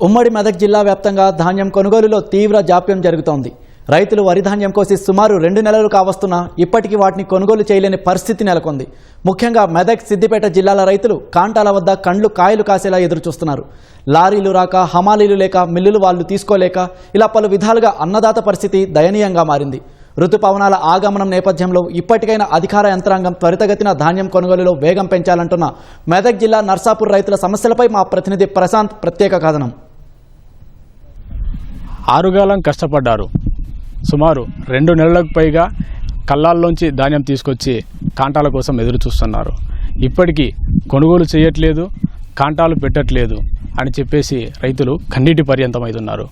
ఉమ్మడి మెదక్ జిల్లా వ్యాప్తంగా ధాన్యం కొనుగోలులో తీవ్ర జాప్యం జరుగుతోంది. రైతులు వరి ధాన్యం కోసి సుమారు 2 నెలలు కావస్తున్నా ఇప్పటికీ వాటిని కొనుగోలు చేయలేని పరిస్థితి నెలకొంది. ముఖ్యంగా మెదక్, సిద్దిపేట జిల్లాల రైతులు కాంటాల వద్ద కండ్లు కాయలు కాసేలా ఎదురుచూస్తున్నారు. లారీలు రాక, హమాలీలు లేక, మిల్లులు వాళ్ళు తీసుకోలేక ఇలా పలు విధాలుగా అన్నదాత పరిస్థితి దయనీయంగా మారింది. ఋతుపవనాల ఆగమనం నేపథ్యంలో ఇప్పటికైనా అధికార యంత్రాంగం త్వరితగతిన ధాన్యం కొనుగోలులో వేగం పెంచాలంటున్న మెదక్ జిల్లా నర్సాపూర్ రైతుల సమస్యలపై మా ప్రతినిధి ప్రశాంత్ ప్రత్యేక కథనం. ఆరుగాలం కష్టపడ్డారు. సుమారు 2 నెలలకు పైగా కళ్ళాల్లోంచి ధాన్యం తీసుకొచ్చి కాంటాల కోసం ఎదురు చూస్తున్నారు. ఇప్పటికీ కొనుగోలు చేయట్లేదు, కాంటాలు పెట్టట్లేదు అని చెప్పేసి రైతులు కన్నీటి పర్యంతమవుతున్నారు.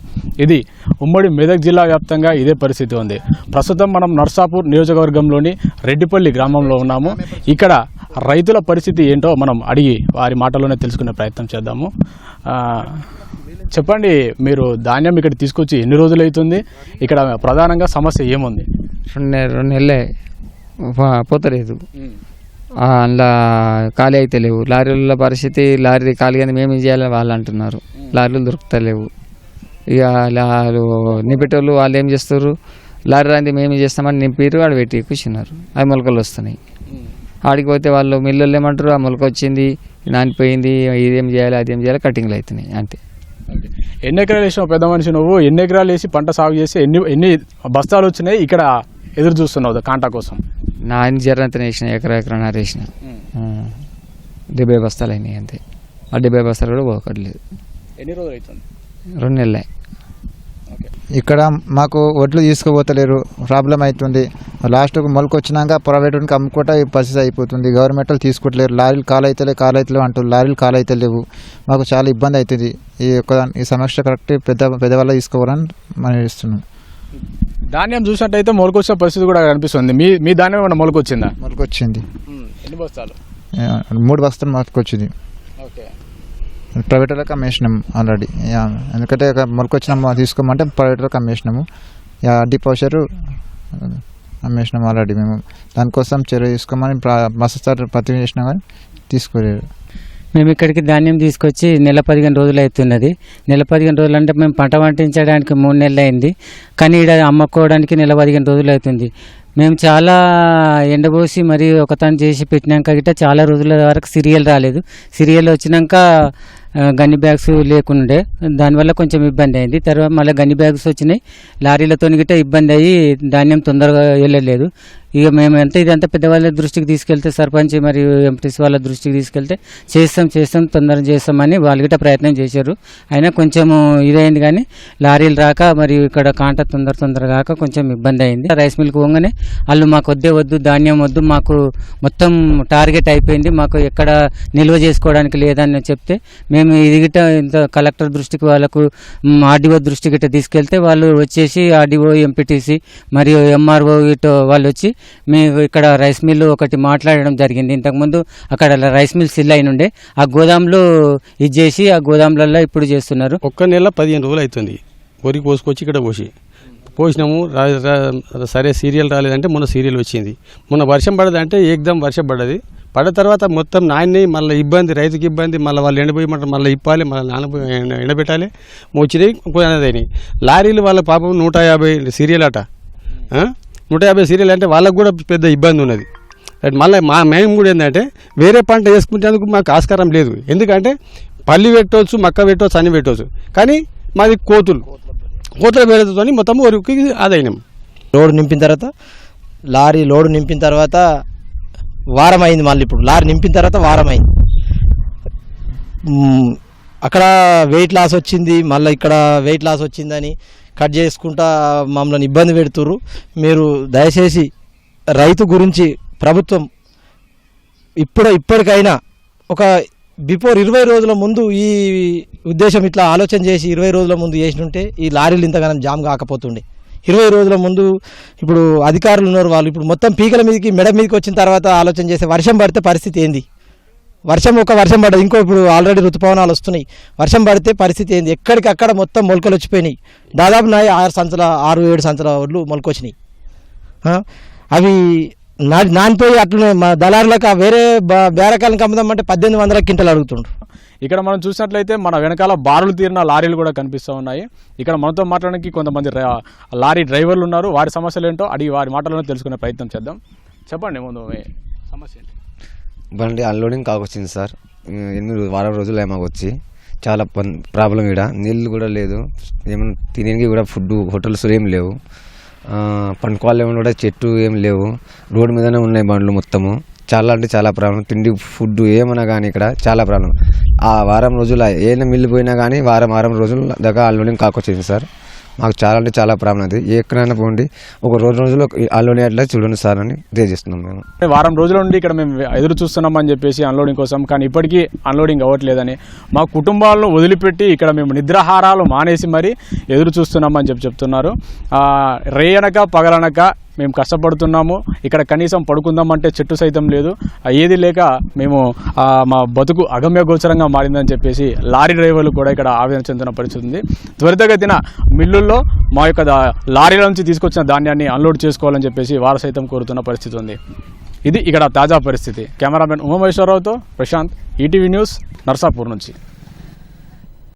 ఇది ఉమ్మడి మెదక్ జిల్లా వ్యాప్తంగా ఇదే పరిస్థితి ఉంది. ప్రస్తుతం మనం నర్సాపూర్ నియోజకవర్గంలోని రెడ్డిపల్లి గ్రామంలో ఉన్నాము. ఇక్కడ రైతుల పరిస్థితి ఏంటో మనం అడిగి వారి మాటలోనే తెలుసుకునే ప్రయత్నం చేద్దాము. చెప్పండి, మీరు ధాన్యం ఇక్కడ తీసుకొచ్చి ఎన్ని రోజులు అవుతుంది? ఇక్కడ ప్రధానంగా సమస్య ఏముంది? 2 నెలలే పోతలేదు. అందులో ఖాళీ అయితే లేవు. లారీల పరిస్థితి, లారీ ఖాళీ కానీ మేమేం చేయాలని వాళ్ళు అంటున్నారు. లారీలు దొరుకుతలేవు. ఇక నింపేటోళ్ళు వాళ్ళు ఏం చేస్తారు, లారీ రాంది మేమేం చేస్తామని నింపిరు, ఆడ పెట్టి కూర్చున్నారు. అవి మొలకలు వస్తున్నాయి. ఆడికి పోతే వాళ్ళు మిల్లులు ఏమంటారు, ఆ మొలక వచ్చింది, నానిపోయింది, ఇదేం చేయాలి అదేం చేయాలి, కటింగ్లు అవుతున్నాయి అంతే. ఎన్ని ఎకరాలు వేసినావు పెద్ద మనిషి నువ్వు? ఎన్ని ఎకరాలు వేసి పంట సాగు చేసి ఎన్ని బస్తాలు వచ్చినాయి ఇక్కడ ఎదురు చూస్తున్నావు కాంటా కోసం? నా అన్ని జరంతనే వేసిన, ఎకరాన్నర వేసిన. 70 బస్తాలు అయినాయి అంతే. ఆ 70 బస్తాలు కూడా పోకట్లేదు. ఎన్ని రోజులు అవుతుంది? 2 నెలలే. ఇక్కడ మాకు వడ్లు తీసుకుపోతలేరు, ప్రాబ్లం అవుతుంది. లాస్ట్కు మొలక వచ్చినాక ప్రైవేట్కి అమ్ముకుంటా ఈ పరిస్థితి అయిపోతుంది. గవర్నమెంట్లు తీసుకోవట్లేరు. లారీలు కాలు అవుతలేవు అంటారు, లారీలు కాలు అయితే లేవు. మాకు చాలా ఇబ్బంది అవుతుంది. ఈ సమస్య కరెక్ట్ పెద్దవాళ్ళ తీసుకోవాలని మనం ఇస్తున్నాం. ధాన్యం చూసినట్టయితే మొలకొచ్చిన పరిస్థితి కూడా కనిపిస్తుంది. మీ ధాన్యం ఏమన్నా మొలకొచ్చిందా? మొలకొచ్చింది. ఎన్ని బస్తాలు? 3 బస్తాలు మొలకొచ్చింది. ప్రైవేట్ వాళ్ళకి అమ్మేసినాం ఆల్రెడీ. ఎందుకంటే మొలకొచ్చిన తీసుకోమంటే ప్రైవేట్ వాళ్ళకి అమ్మేసినాము. Depositor అమ్మేసినాం already. మేము దానికోసం చర్య తీసుకోమని మస్తు పత్రిక చేసినా కానీ తీసుకోలేదు. మేము ఇక్కడికి ధాన్యం తీసుకొచ్చి 15 రోజులు అవుతున్నది. 15 రోజులు అంటే మేము పంట పండించడానికి 3 నెలలు అయింది. కానీ ఇక్కడ అమ్ముకోవడానికి 15 రోజులు అవుతుంది. మేము చాలా ఎండబోసి మరి ఒకతను చేసి పెట్టినాక గిట్ట చాలా రోజుల వరకు సీరియల్ రాలేదు. సీరియల్ వచ్చినాక గన్ని బ్యాగ్స్ లేకుండే, దానివల్ల కొంచెం ఇబ్బంది అయింది. తర్వాత మళ్ళీ గన్ని బ్యాగ్స్ వచ్చినాయి. లారీలతో గిట్ట ఇబ్బంది అయ్యి ధాన్యం తొందరగా వెళ్ళలేదు. ఇక మేము ఇదంతా పెద్దవాళ్ళ దృష్టికి తీసుకెళ్తే, సర్పంచ్ మరియు ఎంపీటీసీ వాళ్ళ దృష్టికి తీసుకెళ్తే చేస్తాం తొందరగా చేస్తామని వాళ్ళు గిట్ట ప్రయత్నం చేశారు. అయినా కొంచెం ఇదైంది. కానీ లారీలు రాక మరియు ఇక్కడ కాంట తొందరగా కాక కొంచెం ఇబ్బంది అయింది. రైస్ మిల్కి పోగానే వాళ్ళు మాకు వద్దు ధాన్యం వద్దు, మాకు మొత్తం టార్గెట్ అయిపోయింది, మాకు ఎక్కడ నిల్వ చేసుకోవడానికి లేదని చెప్తే మేము ఇది గిట్ట ఇంత కలెక్టర్ దృష్టికి, వాళ్ళకు ఆర్డీఓ దృష్టి గిట్ట తీసుకెళ్తే వాళ్ళు వచ్చేసి ఆర్డీఓ, ఎంపీటీసీ మరియు ఎంఆర్ఓ ఇటు వాళ్ళు వచ్చి మేము ఇక్కడ రైస్ మిల్లు ఒకటి మాట్లాడడం జరిగింది. ఇంతకుముందు అక్కడ రైస్ మిల్ సిల్ అయిన ఉండే, ఆ గోదాంలో ఇది చేసి ఆ గోదాంలలో ఇప్పుడు చేస్తున్నారు. 1 నెల 15 రోజులు అవుతుంది. వరి కోసుకొచ్చి ఇక్కడ పోసినాము. సరే సీరియల్ రాలేదంటే మొన్న సీరియల్ వచ్చింది. మొన్న వర్షం పడదంటే ఏకదం వర్షం పడ్డది. పడ్డ తర్వాత మొత్తం నాయన్ని మళ్ళీ ఇబ్బంది, రైతుకి ఇబ్బంది. మళ్ళీ వాళ్ళు ఎండపోయమంటారు, మళ్ళీ ఇప్పాలి, మళ్ళీ ఎండబెట్టాలి. వచ్చినాయి అయినాయి. లారీలు వాళ్ళ పాపం 150 సీరియల్ అట. 150 సీరియల్ అంటే వాళ్ళకు కూడా పెద్ద ఇబ్బంది ఉన్నది. మళ్ళీ మేము కూడా ఏంటంటే వేరే పంట వేసుకునేందుకు మాకు ఆస్కారం లేదు. ఎందుకంటే పల్లి పెట్టవచ్చు, మక్క పెట్టవచ్చు, అన్ని పెట్టవచ్చు. కానీ మాది కోతుల వేళతో మొత్తం వరకు ఆదాయం. లోడు నింపిన తర్వాత వారం అయింది. మళ్ళీ ఇప్పుడు లారీ నింపిన తర్వాత వారం అయింది. అక్కడ వెయిట్ లాస్ వచ్చింది, మళ్ళీ ఇక్కడ వెయిట్ లాస్ వచ్చిందని కట్ చేసుకుంటా మమ్మల్ని ఇబ్బంది పెడుతుర్రు. మీరు దయచేసి రైతు గురించి ప్రభుత్వం ఇప్పటికైనా ఒక బిఫోర్ 20 రోజుల ముందు ఈ ఉద్దేశం ఇట్లా ఆలోచన చేసి 20 రోజుల ముందు చేసినుంటే ఈ లారీలు ఇంతగానం జామ్ కాకపోతుండే. 20 రోజుల ముందు ఇప్పుడు అధికారులు ఉన్నారు, వాళ్ళు ఇప్పుడు మొత్తం పీకల మీదకి మెడ మీదకి వచ్చిన తర్వాత ఆలోచన చేస్తే వర్షం పడితే పరిస్థితి ఏంది? వర్షం పడ్డది, ఇంకో ఇప్పుడు ఆల్రెడీ ఋతుపవనాలు వస్తున్నాయి. వర్షం పడితే పరిస్థితి ఏంది? ఎక్కడికక్కడ మొత్తం మొలకలు వచ్చిపోయినాయి. దాదాపు 6-7 సంచుల ఒడ్లు మొలకొచ్చినాయి. అవి నానిపోయి అట్లనే మా దళారులకు వేరే బేరకాలను అమ్ముదామంటే 1800 క్వింటలు అడుగుతుండ్రు. ఇక్కడ మనం చూసినట్లయితే మన వెనకాల బారులు తీరిన లారీలు కూడా కనిపిస్తూ ఉన్నాయి. ఇక్కడ మనతో మాట్లాడడానికి కొంతమంది లారీ డ్రైవర్లు ఉన్నారు. వారి సమస్యలు ఏంటో అడిగి వారి మాటలను తెలుసుకునే ప్రయత్నం చేద్దాం. చెప్పండి ముందు మీ సమస్య ఏంటి? బండి అన్లోడింగ్ కాకొచ్చింది సార్. 8 వారం రోజులు మాకు వచ్చి చాలా ప్రాబ్లం. ఇక్కడ నీళ్ళు కూడా లేదు, ఏమైనా తినేకి కూడా ఫుడ్ హోటల్స్ ఏం లేవు, పండుకోవాలి ఏమైనా కూడా చెట్టు ఏం లేవు, రోడ్డు మీదనే ఉన్నాయి బండ్లు మొత్తము. చాలా అంటే చాలా ప్రాబ్లం. తిండి ఫుడ్ ఏమన్నా కానీ ఇక్కడ చాలా ప్రాబ్లం. ఆ వారం రోజులు ఏమైనా మిల్లు పోయినా కానీ వారం రోజుల దాకా అన్లోడింగ్ కాకొచ్చింది సార్. మాకు చాలా అంటే చాలా ప్రాబ్లం. అది ఎక్కడైనా పోండి ఒక రోజులో అన్లోడింగ్ అట్లా చూడండి సార్ అని తెలియజేస్తున్నాం. మేము వారం రోజుల నుండి ఇక్కడ మేము ఎదురు చూస్తున్నామని చెప్పేసి అన్లోడింగ్ కోసం, కానీ ఇప్పటికీ అన్లోడింగ్ అవ్వట్లేదని, మా కుటుంబాలను వదిలిపెట్టి ఇక్కడ మేము నిద్రాహారాలు మానేసి మరీ ఎదురు చూస్తున్నామని చెప్తున్నారు. రేయనక పగలనక మేము కష్టపడుతున్నాము. ఇక్కడ కనీసం పడుకుందామంటే చెట్టు సైతం లేదు. ఏది లేక మేము మా బతుకు అగమ్య గోచరంగా మారిందని చెప్పేసి లారీ డ్రైవర్లు కూడా ఇక్కడ ఆవేదన చెందిన పరిస్థితి ఉంది. త్వరితగతిన మిల్లుల్లో మా యొక్క లారీల నుంచి తీసుకొచ్చిన ధాన్యాన్ని అన్లోడ్ చేసుకోవాలని చెప్పేసి వారు సైతం కోరుతున్న పరిస్థితి ఉంది. ఇది ఇక్కడ తాజా పరిస్థితి. కెమెరామెన్ ఉమామేశ్వరరావుతో ప్రశాంత్, ఈటీవీ న్యూస్, నర్సాపూర్ నుంచి.